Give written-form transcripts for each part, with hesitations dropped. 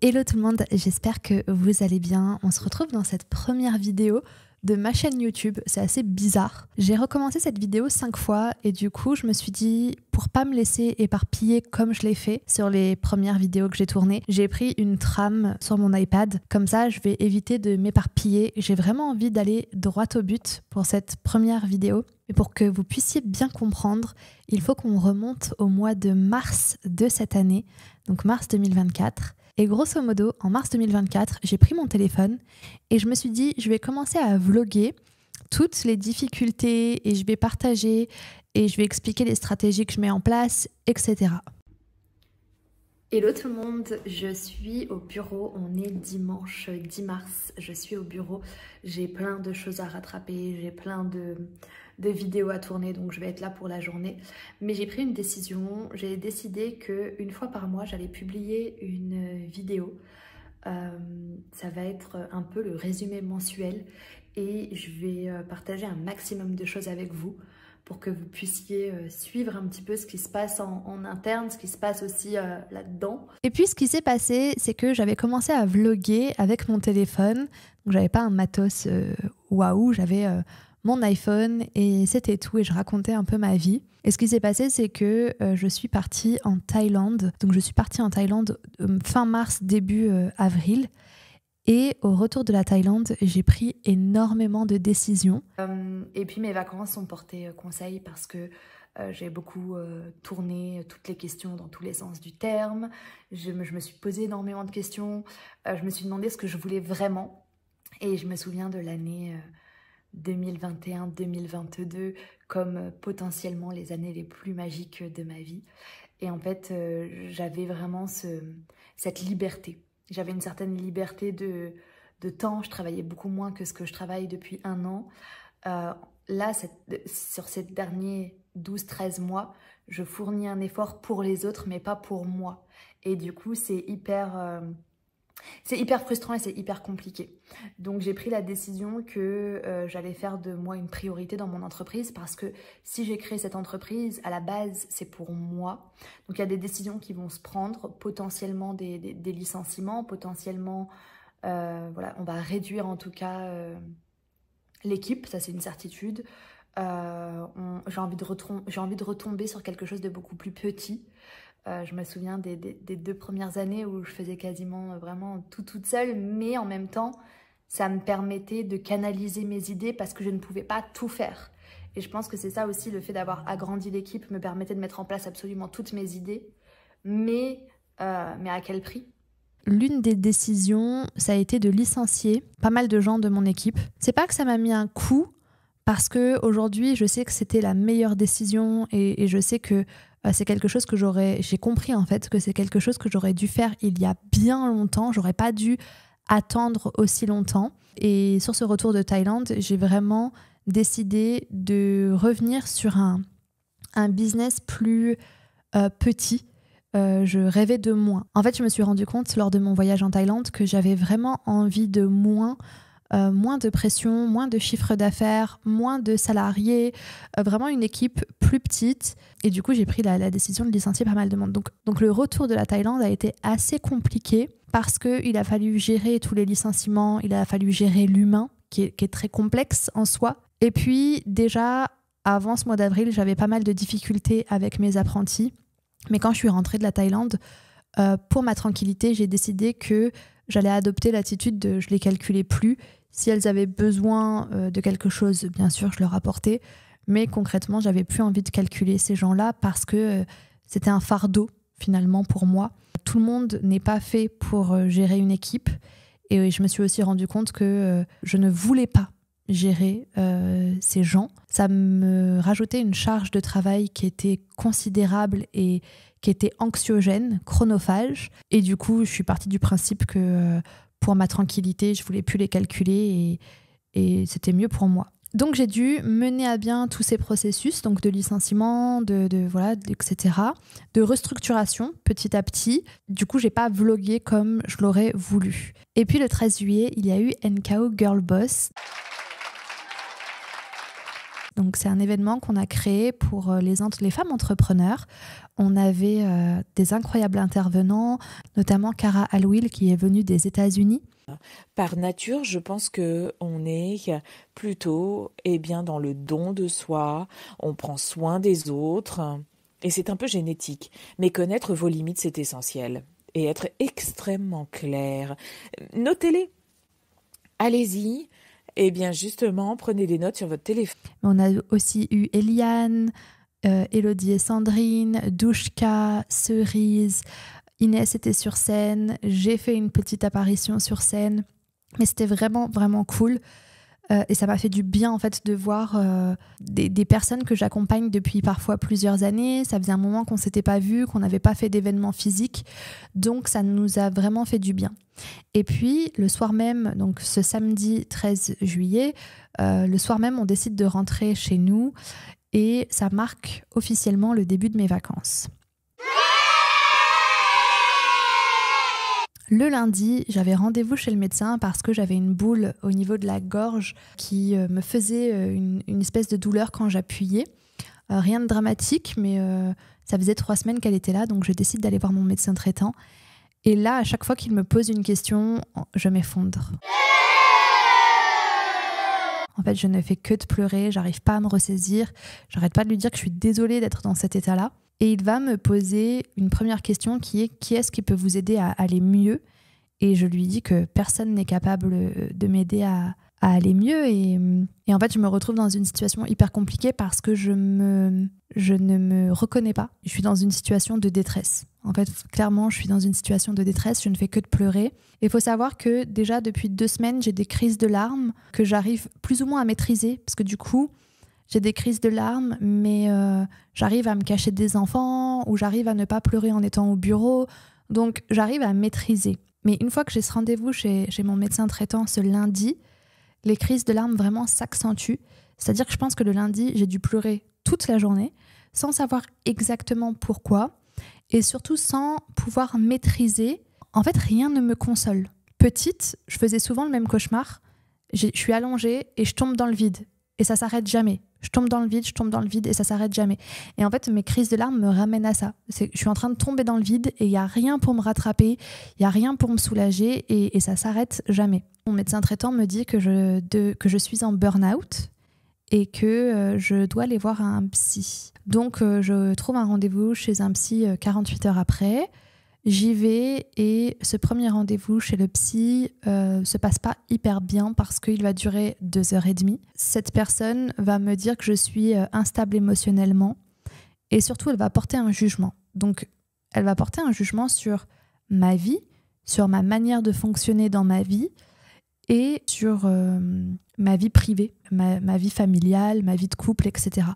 Hello tout le monde, j'espère que vous allez bien. On se retrouve dans cette première vidéo de ma chaîne YouTube. C'est assez bizarre. J'ai recommencé cette vidéo 5 fois et du coup je me suis dit, pour pas me laisser éparpiller comme je l'ai fait sur les premières vidéos que j'ai tournées, j'ai pris une trame sur mon iPad. Comme ça je vais éviter de m'éparpiller. J'ai vraiment envie d'aller droit au but pour cette première vidéo. Et pour que vous puissiez bien comprendre, il faut qu'on remonte au mois de mars de cette année, donc mars 2024. Et grosso modo, en mars 2024, j'ai pris mon téléphone et je me suis dit, je vais commencer à vlogger toutes les difficultés et je vais partager et je vais expliquer les stratégies que je mets en place, etc. Hello tout le monde, je suis au bureau, on est dimanche 10 mars, je suis au bureau, j'ai plein de choses à rattraper, j'ai plein de vidéos à tourner, donc je vais être là pour la journée. Mais j'ai pris une décision, j'ai décidé qu'une fois par mois, j'allais publier une vidéo. Ça va être un peu le résumé mensuel et je vais partager un maximum de choses avec vous pour que vous puissiez suivre un petit peu ce qui se passe en interne, ce qui se passe aussi là-dedans. Et puis ce qui s'est passé, c'est que j'avais commencé à vlogger avec mon téléphone. Donc j'avais pas un matos waouh, j'avais mon iPhone et c'était tout et je racontais un peu ma vie. Et ce qui s'est passé, c'est que je suis partie en Thaïlande. Donc je suis partie en Thaïlande fin mars, début avril. Et au retour de la Thaïlande, j'ai pris énormément de décisions. Et puis mes vacances ont porté conseil parce que j'ai beaucoup tourné toutes les questions dans tous les sens du terme. Je me suis posé énormément de questions. Je me suis demandé ce que je voulais vraiment. Et je me souviens de l'année 2021-2022 comme potentiellement les années les plus magiques de ma vie. Et en fait, j'avais vraiment cette liberté. J'avais une certaine liberté de temps. Je travaillais beaucoup moins que ce que je travaille depuis 1 an. Là, sur ces derniers 12-13 mois, je fournis un effort pour les autres, mais pas pour moi. Et du coup, c'est hyper frustrant et c'est hyper compliqué. Donc j'ai pris la décision que j'allais faire de moi une priorité dans mon entreprise parce que si j'ai créé cette entreprise, à la base, c'est pour moi. Donc il y a des décisions qui vont se prendre, potentiellement des licenciements, potentiellement, voilà, on va réduire en tout cas l'équipe, ça c'est une certitude. J'ai envie de retomber sur quelque chose de beaucoup plus petit. Je me souviens des 2 premières années où je faisais quasiment vraiment tout toute seule, mais en même temps, ça me permettait de canaliser mes idées parce que je ne pouvais pas tout faire. Et je pense que c'est ça aussi, le fait d'avoir agrandi l'équipe me permettait de mettre en place absolument toutes mes idées, mais à quel prix ? L'une des décisions, ça a été de licencier pas mal de gens de mon équipe. C'est pas que ça m'a mis un coup, parce qu'aujourd'hui, je sais que c'était la meilleure décision et je sais que c'est quelque chose que j'ai compris en fait, que c'est quelque chose que j'aurais dû faire il y a bien longtemps. J'aurais pas dû attendre aussi longtemps. Et sur ce retour de Thaïlande, j'ai vraiment décidé de revenir sur un business plus petit. Je rêvais de moins. En fait, je me suis rendu compte lors de mon voyage en Thaïlande que j'avais vraiment envie de moins de pression, moins de chiffre d'affaires, moins de salariés, vraiment une équipe plus petite. Et du coup, j'ai pris la décision de licencier pas mal de monde. Donc le retour de la Thaïlande a été assez compliqué parce qu'il a fallu gérer tous les licenciements, il a fallu gérer l'humain qui est très complexe en soi. Et puis déjà, avant ce mois d'avril, j'avais pas mal de difficultés avec mes apprentis. Mais quand je suis rentrée de la Thaïlande, pour ma tranquillité, j'ai décidé que j'allais adopter l'attitude de je les calculais plus. Si elles avaient besoin de quelque chose, bien sûr, je leur apportais. Mais concrètement, j'avais plus envie de calculer ces gens-là parce que c'était un fardeau, finalement, pour moi. Tout le monde n'est pas fait pour gérer une équipe. Et je me suis aussi rendu compte que je ne voulais pas gérer ces gens. Ça me rajoutait une charge de travail qui était considérable et qui était anxiogène, chronophage. Et du coup, je suis partie du principe que pour ma tranquillité, je voulais plus les calculer et c'était mieux pour moi. Donc j'ai dû mener à bien tous ces processus, donc de licenciement, voilà, etc., de restructuration petit à petit. Du coup, j'ai pas vlogué comme je l'aurais voulu. Et puis le 13 juillet, il y a eu NKO Girl Boss. Donc c'est un événement qu'on a créé pour les femmes entrepreneurs. On avait des incroyables intervenants, notamment Cara Alwill qui est venue des États-Unis. Par nature, je pense que on est plutôt dans le don de soi, on prend soin des autres, et c'est un peu génétique. Mais connaître vos limites, c'est essentiel. Et être extrêmement clair. Notez-les. Allez-y. Justement, prenez des notes sur votre téléphone. On a aussi eu Eliane, Élodie et Sandrine, Douchka, Cerise. Inès était sur scène, j'ai fait une petite apparition sur scène, mais c'était vraiment, vraiment cool. Et ça m'a fait du bien en fait de voir des personnes que j'accompagne depuis parfois plusieurs années. Ça faisait un moment qu'on ne s'était pas vus, qu'on n'avait pas fait d'événements physiques, donc ça nous a vraiment fait du bien. Et puis le soir même, donc ce samedi 13 juillet, le soir même on décide de rentrer chez nous et ça marque officiellement le début de mes vacances. Le lundi, j'avais rendez-vous chez le médecin parce que j'avais une boule au niveau de la gorge qui me faisait une espèce de douleur quand j'appuyais. Rien de dramatique, mais ça faisait 3 semaines qu'elle était là, donc je décide d'aller voir mon médecin traitant. Et là, à chaque fois qu'il me pose une question, je m'effondre. En fait, je ne fais que de pleurer, j'arrive pas à me ressaisir, j'arrête pas de lui dire que je suis désolée d'être dans cet état-là. Et il va me poser une première question qui est « Qui est-ce qui peut vous aider à aller mieux ?» Et je lui dis que personne n'est capable de m'aider à aller mieux. Et en fait, je me retrouve dans une situation hyper compliquée parce que je ne me reconnais pas. Je suis dans une situation de détresse. En fait, clairement, je suis dans une situation de détresse. Je ne fais que de pleurer. Et il faut savoir que déjà, depuis 2 semaines, j'ai des crises de larmes que j'arrive plus ou moins à maîtriser. Parce que du coup, j'ai des crises de larmes, mais j'arrive à me cacher des enfants ou j'arrive à ne pas pleurer en étant au bureau. Donc, j'arrive à maîtriser. Mais une fois que j'ai ce rendez-vous chez mon médecin traitant ce lundi, les crises de larmes vraiment s'accentuent. C'est-à-dire que je pense que le lundi, j'ai dû pleurer toute la journée sans savoir exactement pourquoi et surtout sans pouvoir maîtriser. En fait, rien ne me console. Petite, je faisais souvent le même cauchemar. Je suis allongée et je tombe dans le vide. Et ça s'arrête jamais. Je tombe dans le vide et ça s'arrête jamais. Et en fait, mes crises de larmes me ramènent à ça. Je suis en train de tomber dans le vide et il n'y a rien pour me rattraper, il n'y a rien pour me soulager et ça s'arrête jamais. Mon médecin traitant me dit que je suis en burn-out et que je dois aller voir un psy. Donc, je trouve un rendez-vous chez un psy 48 heures après. J'y vais et ce premier rendez-vous chez le psy se passe pas hyper bien parce qu'il va durer 2h30. Cette personne va me dire que je suis instable émotionnellement et surtout elle va porter un jugement. Donc elle va porter un jugement sur ma vie, sur ma manière de fonctionner dans ma vie et sur ma vie privée, ma vie familiale, ma vie de couple, etc.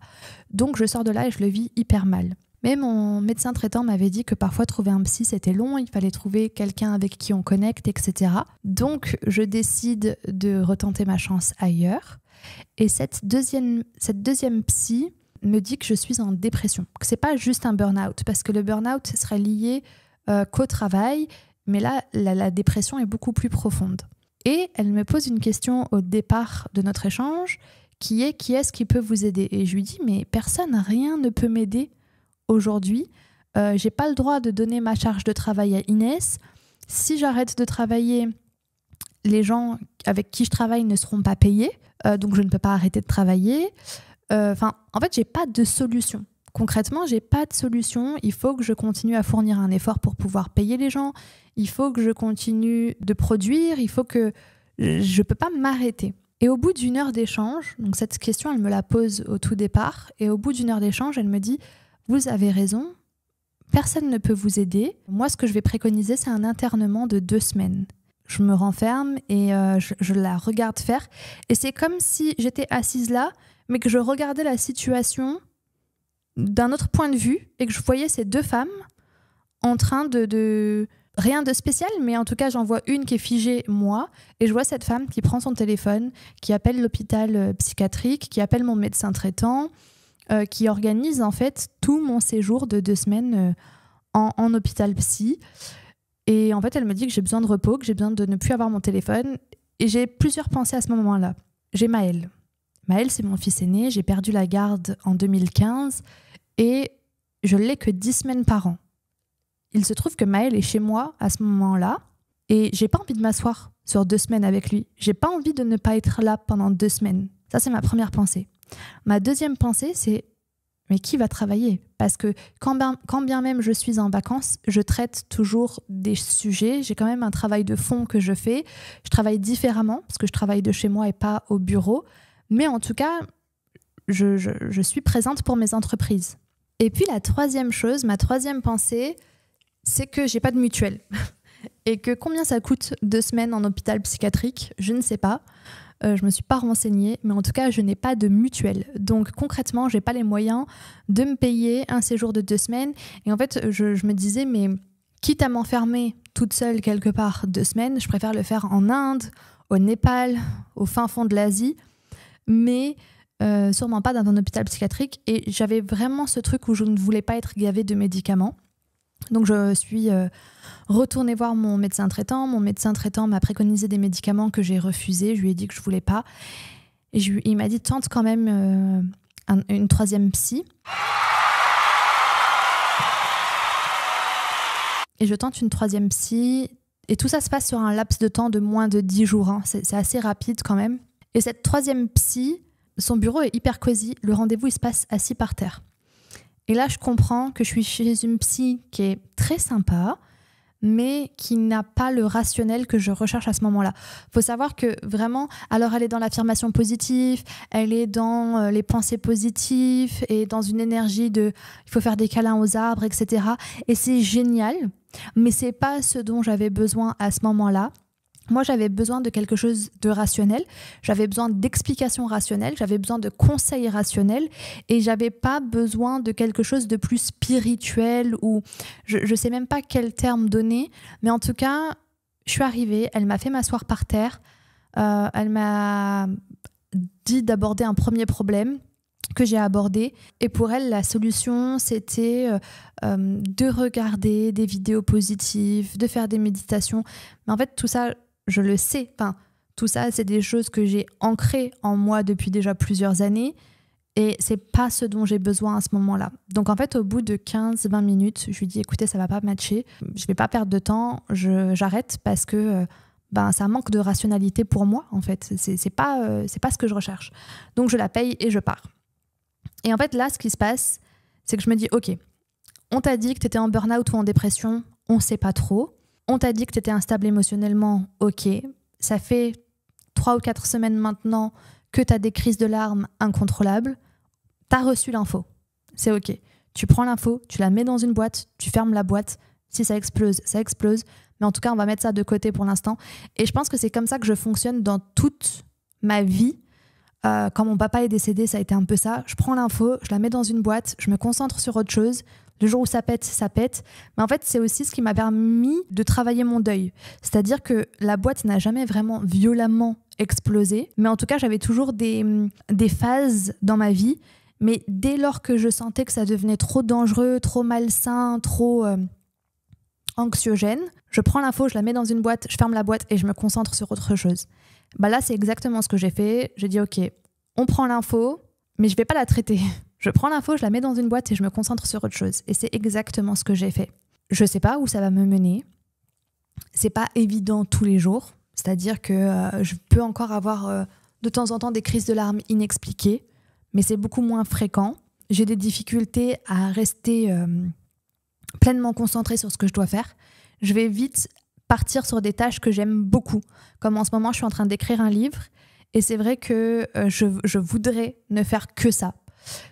Donc je sors de là et je le vis hyper mal. Mais mon médecin traitant m'avait dit que parfois trouver un psy c'était long, il fallait trouver quelqu'un avec qui on connecte, etc. Donc je décide de retenter ma chance ailleurs. Et cette deuxième psy me dit que je suis en dépression, que c'est pas juste un burn-out, parce que le burn-out serait lié qu'au travail, mais là la dépression est beaucoup plus profonde. Et elle me pose une question au départ de notre échange qui est « Qui est-ce qui peut vous aider ?» Et je lui dis « Mais personne, rien ne peut m'aider. Aujourd'hui, j'ai pas le droit de donner ma charge de travail à Inès. Si j'arrête de travailler, les gens avec qui je travaille ne seront pas payés, donc je ne peux pas arrêter de travailler. En fait, j'ai pas de solution. Concrètement, j'ai pas de solution. Il faut que je continue à fournir un effort pour pouvoir payer les gens. Il faut que je continue de produire. Il faut que je peux pas m'arrêter. Et au bout d'1 heure d'échange, donc cette question, elle me la pose au tout départ, et au bout d'1 heure d'échange, elle me dit « Vous avez raison, personne ne peut vous aider. Moi, ce que je vais préconiser, c'est un internement de 2 semaines. » Je me renferme et je la regarde faire. Et c'est comme si j'étais assise là, mais que je regardais la situation d'un autre point de vue et que je voyais ces 2 femmes en train de... Rien de spécial, mais en tout cas, j'en vois une qui est figée, moi, et je vois cette femme qui prend son téléphone, qui appelle l'hôpital psychiatrique, qui appelle mon médecin traitant, qui organise en fait tout mon séjour de 2 semaines en hôpital psy. Et en fait, elle me dit que j'ai besoin de repos, que j'ai besoin de ne plus avoir mon téléphone. Et j'ai plusieurs pensées à ce moment-là. J'ai Maëlle. Maël, c'est mon fils aîné, j'ai perdu la garde en 2015 et je l'ai que 10 semaines par an. Il se trouve que Maël est chez moi à ce moment-là et j'ai pas envie de m'asseoir sur 2 semaines avec lui. J'ai pas envie de ne pas être là pendant 2 semaines. Ça, c'est ma première pensée. Ma deuxième pensée, c'est mais qui va travailler ? Parce que quand bien même je suis en vacances, je traite toujours des sujets. J'ai quand même un travail de fond que je fais. Je travaille différemment parce que je travaille de chez moi et pas au bureau. Mais en tout cas, je suis présente pour mes entreprises. Et puis la troisième chose, ma troisième pensée, c'est que j'ai pas de mutuelle. Et que combien ça coûte 2 semaines en hôpital psychiatrique, je ne sais pas. Je me suis pas renseignée, mais en tout cas, je n'ai pas de mutuelle. Donc concrètement, j'ai pas les moyens de me payer un séjour de 2 semaines. Et en fait, je me disais, mais quitte à m'enfermer toute seule quelque part 2 semaines, je préfère le faire en Inde, au Népal, au fin fond de l'Asie, mais sûrement pas dans un hôpital psychiatrique. Et j'avais vraiment ce truc où je ne voulais pas être gavée de médicaments. Donc je suis retournée voir mon médecin traitant. Mon médecin traitant m'a préconisé des médicaments que j'ai refusés. Je lui ai dit que je ne voulais pas. Et il m'a dit tente quand même une 3e psy. Et je tente une 3e psy. Et tout ça se passe sur un laps de temps de moins de 10 jours. Hein. C'est assez rapide quand même. Et cette 3e psy, son bureau est hyper cosy. Le rendez-vous, il se passe assis par terre. Et là, je comprends que je suis chez une psy qui est très sympa, mais qui n'a pas le rationnel que je recherche à ce moment-là. Il faut savoir que vraiment, alors elle est dans l'affirmation positive, elle est dans les pensées positives et dans une énergie de il faut faire des câlins aux arbres, etc. Et c'est génial, mais c'est pas ce dont j'avais besoin à ce moment-là. Moi, j'avais besoin de quelque chose de rationnel, j'avais besoin d'explications rationnelles, j'avais besoin de conseils rationnels et j'avais pas besoin de quelque chose de plus spirituel ou je sais même pas quel terme donner, mais en tout cas, je suis arrivée, elle m'a fait m'asseoir par terre, elle m'a dit d'aborder un premier problème que j'ai abordé et pour elle, la solution, c'était de regarder des vidéos positives, de faire des méditations, mais en fait, tout ça, je le sais, tout ça, c'est des choses que j'ai ancrées en moi depuis déjà plusieurs années et c'est pas ce dont j'ai besoin à ce moment-là. Donc en fait, au bout de 15-20 minutes, je lui dis écoutez, ça va pas matcher, je vais pas perdre de temps, j'arrête parce que ça manque de rationalité pour moi en fait, c'est pas ce que je recherche. Donc je la paye et je pars. Et en fait là, ce qui se passe, c'est que je me dis ok, on t'a dit que t'étais en burn-out ou en dépression, on sait pas trop. On t'a dit que tu étais instable émotionnellement, ok. Ça fait 3 ou 4 semaines maintenant que tu as des crises de larmes incontrôlables. Tu as reçu l'info, c'est ok. Tu prends l'info, tu la mets dans une boîte, tu fermes la boîte. Si ça explose, ça explose. Mais en tout cas, on va mettre ça de côté pour l'instant. Et je pense que c'est comme ça que je fonctionne dans toute ma vie. Quand mon papa est décédé, ça a été un peu ça. Je prends l'info, je la mets dans une boîte, je me concentre sur autre chose. Le jour où ça pète, ça pète. Mais en fait, c'est aussi ce qui m'a permis de travailler mon deuil. C'est-à-dire que la boîte n'a jamais vraiment violemment explosé. Mais en tout cas, j'avais toujours des phases dans ma vie. Mais dès lors que je sentais que ça devenait trop dangereux, trop malsain, trop anxiogène, je prends l'info, je la mets dans une boîte, je ferme la boîte et je me concentre sur autre chose. Là, c'est exactement ce que j'ai fait. J'ai dit, ok, on prend l'info, mais je ne vais pas la traiter. Je prends l'info, je la mets dans une boîte et je me concentre sur autre chose. Et c'est exactement ce que j'ai fait. Je ne sais pas où ça va me mener. C'est pas évident tous les jours. C'est-à-dire que je peux encore avoir de temps en temps des crises de larmes inexpliquées, mais c'est beaucoup moins fréquent. J'ai des difficultés à rester pleinement concentrée sur ce que je dois faire. Je vais vite partir sur des tâches que j'aime beaucoup. Comme en ce moment, je suis en train d'écrire un livre et c'est vrai que je voudrais ne faire que ça.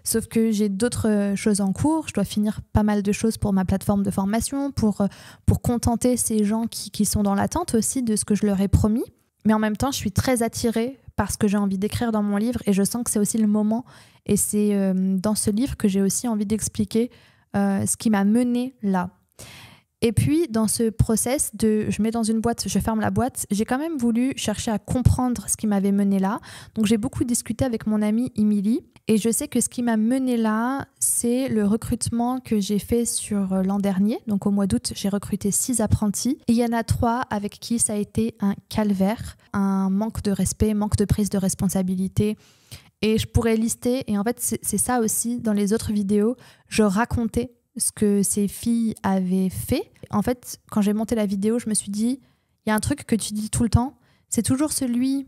Sauf que j'ai d'autres choses en cours. Je dois finir pas mal de choses pour ma plateforme de formation, pour contenter ces gens qui sont dans l'attente aussi de ce que je leur ai promis. Mais en même temps, je suis très attirée par ce que j'ai envie d'écrire dans mon livre et je sens que c'est aussi le moment. Et c'est dans ce livre que j'ai aussi envie d'expliquer ce qui m'a menée là. Et puis, dans ce process de je mets dans une boîte, je ferme la boîte, j'ai quand même voulu chercher à comprendre ce qui m'avait mené là. Donc, j'ai beaucoup discuté avec mon amie Émilie. Et je sais que ce qui m'a mené là, c'est le recrutement que j'ai fait sur l'an dernier. Donc, au mois d'août, j'ai recruté 6 apprentis. Et il y en a 3 avec qui ça a été un calvaire, un manque de respect, manque de prise de responsabilité. Et je pourrais lister, et en fait c'est ça aussi, dans les autres vidéos, je racontais ce que ces filles avaient fait. En fait, quand j'ai monté la vidéo, je me suis dit, il y a un truc que tu dis tout le temps, c'est toujours celui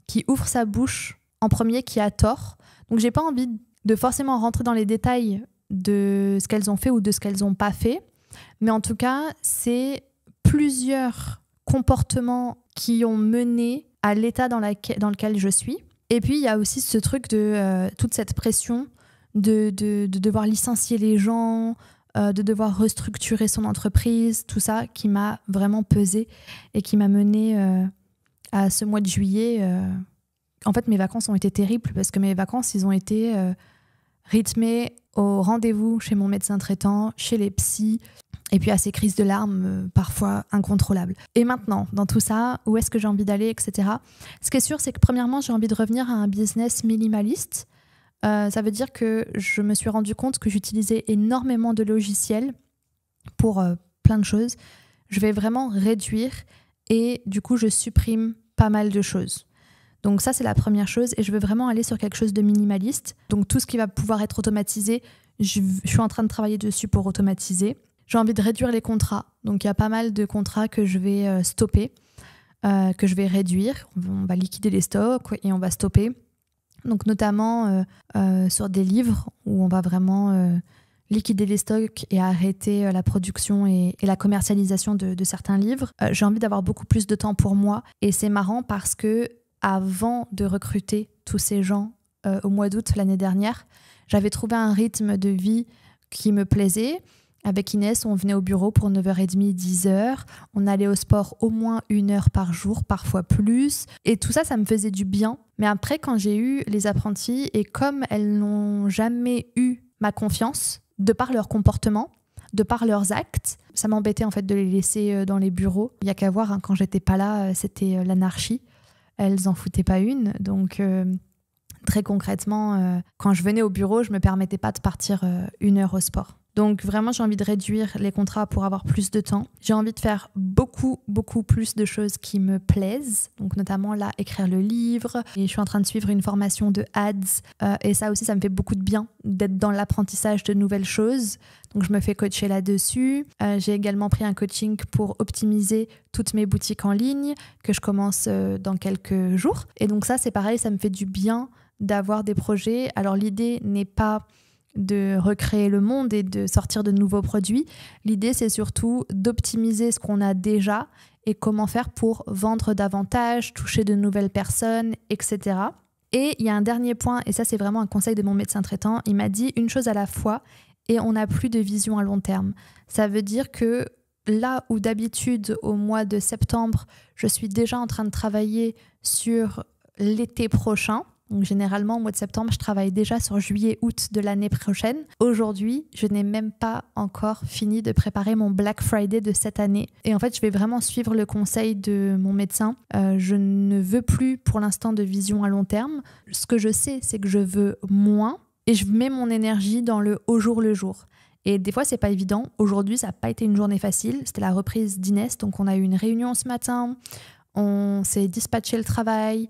qui ouvre sa bouche en premier qui a tort. Donc j'ai pas envie de forcément rentrer dans les détails de ce qu'elles ont fait ou de ce qu'elles n'ont pas fait, mais en tout cas, c'est plusieurs comportements qui ont mené à l'état dans lequel je suis. Et puis, il y a aussi ce truc de toute cette pression de devoir licencier les gens, de devoir restructurer son entreprise, tout ça qui m'a vraiment pesé et qui m'a menée à ce mois de juillet. En fait, mes vacances ont été terribles parce que mes vacances, ils ont été rythmées au rendez-vous chez mon médecin traitant, chez les psys, et puis à ces crises de larmes parfois incontrôlables. Et maintenant, dans tout ça, où est-ce que j'ai envie d'aller, etc. Ce qui est sûr, c'est que premièrement, j'ai envie de revenir à un business minimaliste. Ça veut dire que je me suis rendu compte que j'utilisais énormément de logiciels pour plein de choses. Je vais vraiment réduire et du coup, je supprime pas mal de choses. Donc ça, c'est la première chose et je veux vraiment aller sur quelque chose de minimaliste. Donc tout ce qui va pouvoir être automatisé, je suis en train de travailler dessus pour automatiser. J'ai envie de réduire les contrats. Donc il y a pas mal de contrats que je vais stopper, que je vais réduire. On va liquider les stocks et on va stopper. Donc notamment sur des livres où on va vraiment liquider les stocks et arrêter la production et la commercialisation de certains livres. J'ai envie d'avoir beaucoup plus de temps pour moi et c'est marrant parce que avant de recruter tous ces gens au mois d'août l'année dernière, j'avais trouvé un rythme de vie qui me plaisait. Avec Inès, on venait au bureau pour 9h30, 10h. On allait au sport au moins 1 heure par jour, parfois plus. Et tout ça, ça me faisait du bien. Mais après, quand j'ai eu les apprentis, et comme elles n'ont jamais eu ma confiance, de par leur comportement, de par leurs actes, ça m'embêtait en fait de les laisser dans les bureaux. Il n'y a qu'à voir, hein, quand j'étais pas là, c'était l'anarchie. Elles en foutaient pas une. Donc, très concrètement, quand je venais au bureau, je me permettais pas de partir 1 heure au sport. Donc vraiment, j'ai envie de réduire les contrats pour avoir plus de temps. J'ai envie de faire beaucoup plus de choses qui me plaisent. Donc notamment là, écrire le livre. Et je suis en train de suivre une formation de ads. Et ça aussi, ça me fait beaucoup de bien d'être dans l'apprentissage de nouvelles choses. Donc je me fais coacher là-dessus. J'ai également pris un coaching pour optimiser toutes mes boutiques en ligne que je commence dans quelques jours. Et donc ça, c'est pareil, ça me fait du bien d'avoir des projets. Alors l'idée n'est pas de recréer le monde et de sortir de nouveaux produits. L'idée, c'est surtout d'optimiser ce qu'on a déjà et comment faire pour vendre davantage, toucher de nouvelles personnes, etc. Et il y a un dernier point, et ça, c'est vraiment un conseil de mon médecin traitant. Il m'a dit une chose à la fois et on n'a plus de vision à long terme. Ça veut dire que là où d'habitude, au mois de septembre, je suis déjà en train de travailler sur l'été prochain. Donc généralement, au mois de septembre, je travaille déjà sur juillet-août de l'année prochaine. Aujourd'hui, je n'ai même pas encore fini de préparer mon Black Friday de cette année. Et en fait, je vais vraiment suivre le conseil de mon médecin. Je ne veux plus pour l'instant de vision à long terme. Ce que je sais, c'est que je veux moins et je mets mon énergie dans le au jour le jour. Et des fois, c'est pas évident. Aujourd'hui, ça n'a pas été une journée facile. C'était la reprise d'Inès. Donc, on a eu une réunion ce matin. On s'est dispatché le travail.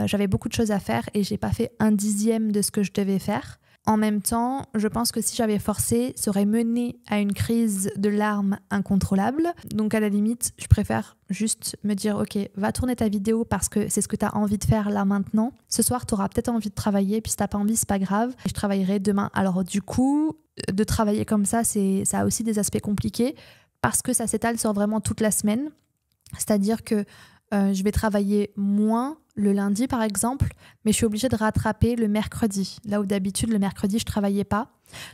J'avais beaucoup de choses à faire et j'ai pas fait 1/10 de ce que je devais faire. En même temps, je pense que si j'avais forcé, ça aurait mené à une crise de larmes incontrôlable. Donc à la limite, je préfère juste me dire « Ok, va tourner ta vidéo parce que c'est ce que tu as envie de faire là maintenant. Ce soir, tu auras peut-être envie de travailler, puis si tu n'as pas envie, c'est pas grave. Je travaillerai demain. » Alors du coup, de travailler comme ça, ça a aussi des aspects compliqués parce que ça s'étale sur vraiment toute la semaine. C'est-à-dire que je vais travailler moins le lundi, par exemple, mais je suis obligée de rattraper le mercredi. Là où d'habitude, le mercredi, je ne travaillais pas.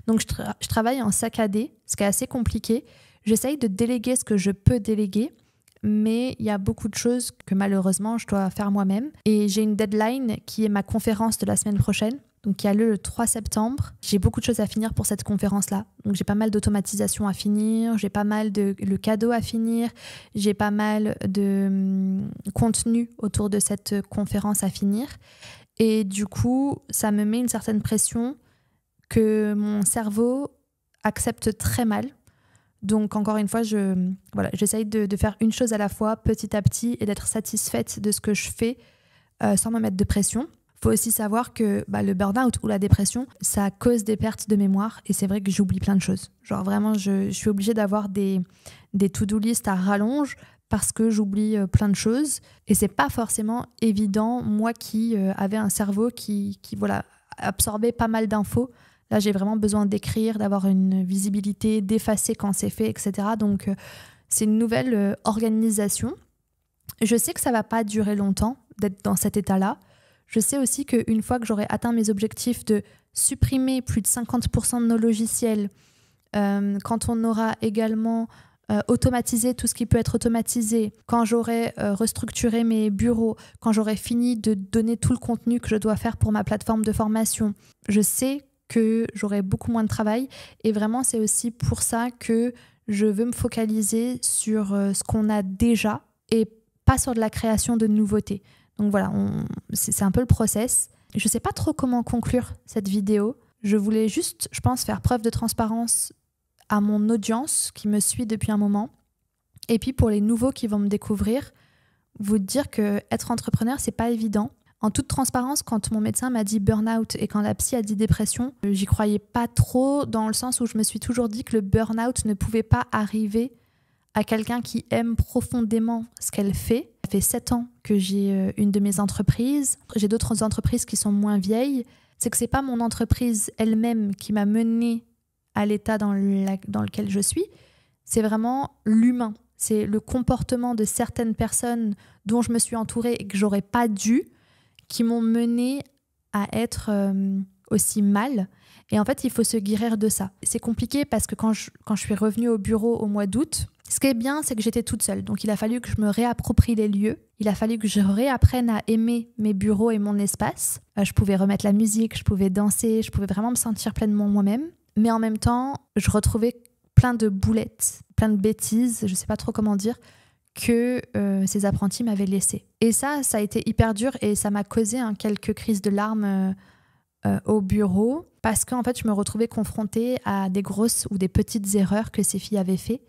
Donc, je travaille en saccadé, ce qui est assez compliqué. J'essaye de déléguer ce que je peux déléguer, mais il y a beaucoup de choses que malheureusement, je dois faire moi-même. Et j'ai une deadline qui est ma conférence de la semaine prochaine. Donc, qui a lieu le 3 septembre. J'ai beaucoup de choses à finir pour cette conférence-là. Donc, j'ai pas mal d'automatisation à finir, j'ai pas mal le cadeau à finir, j'ai pas mal de contenu autour de cette conférence à finir. Et du coup, ça me met une certaine pression que mon cerveau accepte très mal. Donc, encore une fois, j'essaye de faire une chose à la fois, petit à petit, et d'être satisfaite de ce que je fais sans me mettre de pression. Faut aussi savoir que le burn-out ou la dépression, ça cause des pertes de mémoire et c'est vrai que j'oublie plein de choses. Genre vraiment, je suis obligée d'avoir des to-do list à rallonge parce que j'oublie plein de choses et c'est pas forcément évident. Moi qui avais un cerveau qui absorbait pas mal d'infos, là j'ai vraiment besoin d'écrire, d'avoir une visibilité, d'effacer quand c'est fait, etc. Donc c'est une nouvelle organisation. Je sais que ça va pas durer longtemps d'être dans cet état-là. Je sais aussi qu'une fois que j'aurai atteint mes objectifs de supprimer plus de 50% de nos logiciels, quand on aura également automatisé tout ce qui peut être automatisé, quand j'aurai restructuré mes bureaux, quand j'aurai fini de donner tout le contenu que je dois faire pour ma plateforme de formation, je sais que j'aurai beaucoup moins de travail. Et vraiment, c'est aussi pour ça que je veux me focaliser sur ce qu'on a déjà et pas sur de la création de nouveautés. Donc voilà, c'est un peu le process. Je ne sais pas trop comment conclure cette vidéo. Je voulais juste, je pense, faire preuve de transparence à mon audience qui me suit depuis un moment. Et puis pour les nouveaux qui vont me découvrir, vous dire qu'être entrepreneur, c'est pas évident. En toute transparence, quand mon médecin m'a dit burn-out et quand la psy a dit dépression, j'y croyais pas trop dans le sens où je me suis toujours dit que le burn-out ne pouvait pas arriver à quelqu'un qui aime profondément ce qu'elle fait. Ça fait 7 ans que j'ai une de mes entreprises. J'ai d'autres entreprises qui sont moins vieilles. C'est que c'est pas mon entreprise elle-même qui m'a menée à l'état dans lequel je suis. C'est vraiment l'humain. C'est le comportement de certaines personnes dont je me suis entourée et que j'aurais pas dû, qui m'ont menée à être aussi mal. Et en fait, il faut se guérir de ça. C'est compliqué parce que quand je suis revenue au bureau au mois d'août, ce qui est bien, c'est que j'étais toute seule. Donc, il a fallu que je me réapproprie les lieux. Il a fallu que je réapprenne à aimer mes bureaux et mon espace. Je pouvais remettre la musique, je pouvais danser, je pouvais vraiment me sentir pleinement moi-même. Mais en même temps, je retrouvais plein de boulettes, plein de bêtises, je ne sais pas trop comment dire, que ces apprentis m'avaient laissé. Et ça a été hyper dur et ça m'a causé quelques crises de larmes au bureau parce qu'en fait, je me retrouvais confrontée à des grosses ou des petites erreurs que ces filles avaient fait.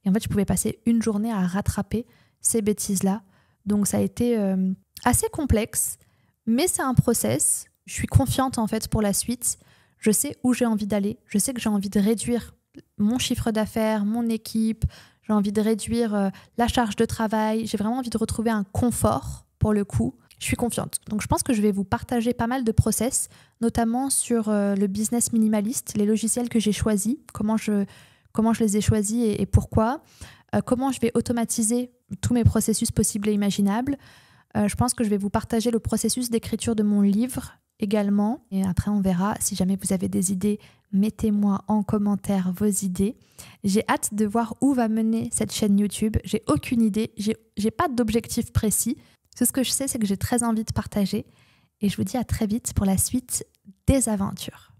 Et en fait, je pouvais passer une journée à rattraper ces bêtises-là. Donc, ça a été assez complexe, mais c'est un process. Je suis confiante en fait pour la suite. Je sais où j'ai envie d'aller. Je sais que j'ai envie de réduire mon chiffre d'affaires, mon équipe. J'ai envie de réduire la charge de travail. J'ai vraiment envie de retrouver un confort pour le coup. Je suis confiante. Donc, je pense que je vais vous partager pas mal de process, notamment sur le business minimaliste, les logiciels que j'ai choisis, comment je les ai choisis et pourquoi, comment je vais automatiser tous mes processus possibles et imaginables. Je pense que je vais vous partager le processus d'écriture de mon livre également. Et après, on verra. Si jamais vous avez des idées, mettez-moi en commentaire vos idées. J'ai hâte de voir où va mener cette chaîne YouTube. J'ai aucune idée. J'ai pas d'objectif précis. Tout ce que je sais, c'est que j'ai très envie de partager. Et je vous dis à très vite pour la suite des aventures.